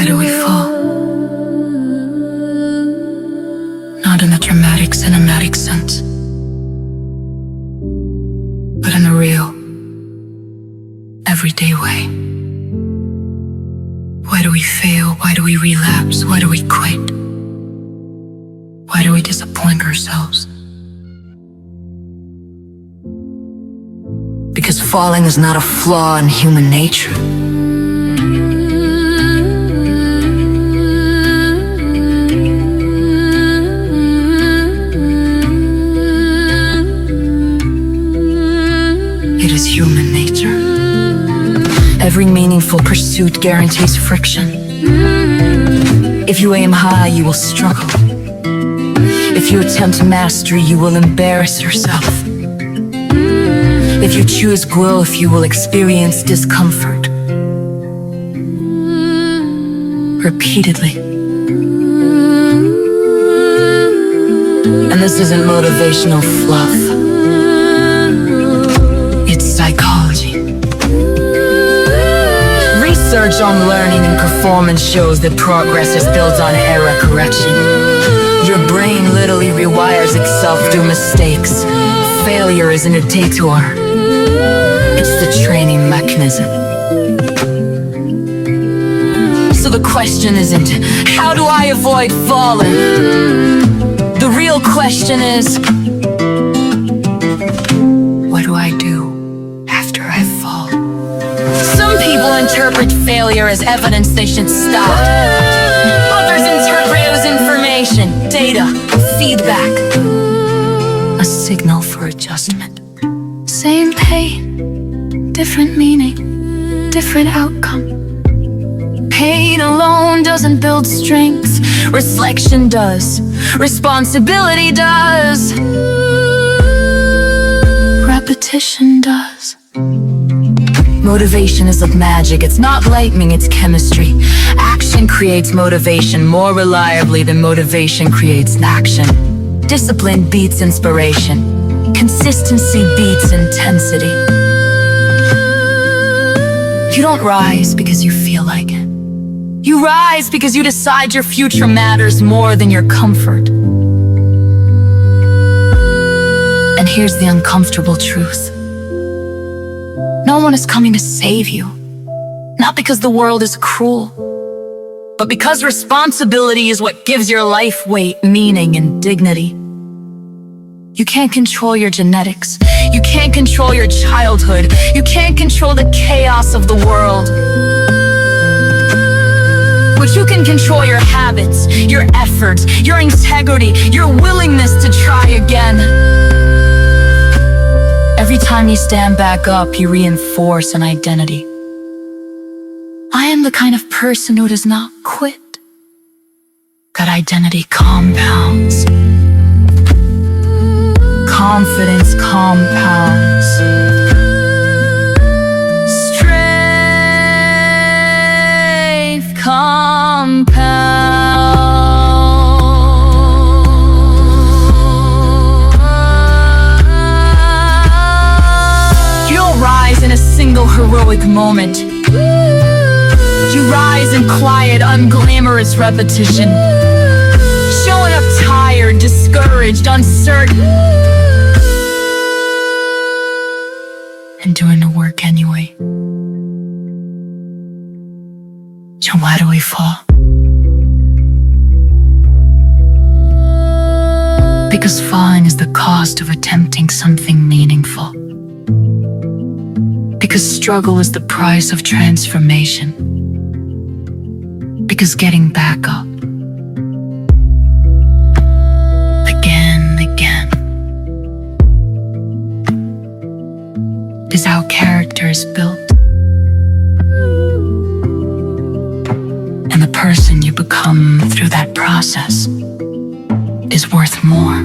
Why do we fall? Not in a dramatic, cinematic sense, but in a real, everyday way. Why do we fail? Why do we relapse? Why do we quit? Why do we disappoint ourselves? Because falling is not a flaw in human nature. It is human nature. Every meaningful pursuit guarantees friction. If you aim high, you will struggle. If you attempt mastery, you will embarrass yourself. If you choose growth, you will experience discomfort. Repeatedly. And this isn't motivational fluff. It's psychology. Research on learning and performance shows that progress is built on error correction. Your brain literally rewires itself through mistakes. Failure isn't a detour. It's the training mechanism. So the question isn't, how do I avoid falling? The real question is, what do I do after I fall? Some people interpret failure as evidence they should stop. Others interpret it as information, data, feedback. A signal for adjustment. Same pain, different meaning, different outcome. Pain alone doesn't build strength. Reflection does. Responsibility does. Repetition does. Motivation is like magic. It's not lightning, it's chemistry. Action creates motivation more reliably than motivation creates action. Discipline beats inspiration. Consistency beats intensity. You don't rise because you feel like it. You rise because you decide your future matters more than your comfort. And here's the uncomfortable truth. No one is coming to save you. Not because the world is cruel, but because responsibility is what gives your life weight, meaning, and dignity. You can't control your genetics. You can't control your childhood. You can't control the chaos of the world. But you can control your habits, your efforts, your integrity, your willingness to try again. Every time you stand back up, you reinforce an identity. I am the kind of person who does not quit. That identity compounds. Confidence compounds. Strength compounds. You don't rise in a single heroic moment. You rise in quiet, unglamorous repetition. Showing up tired, discouraged, uncertain. And doing the work anyway. So why do we fall? Because falling is the cost of attempting something meaningful. Because struggle is the price of transformation. Because getting back up again is how character is built. And the person you become through that process is worth more.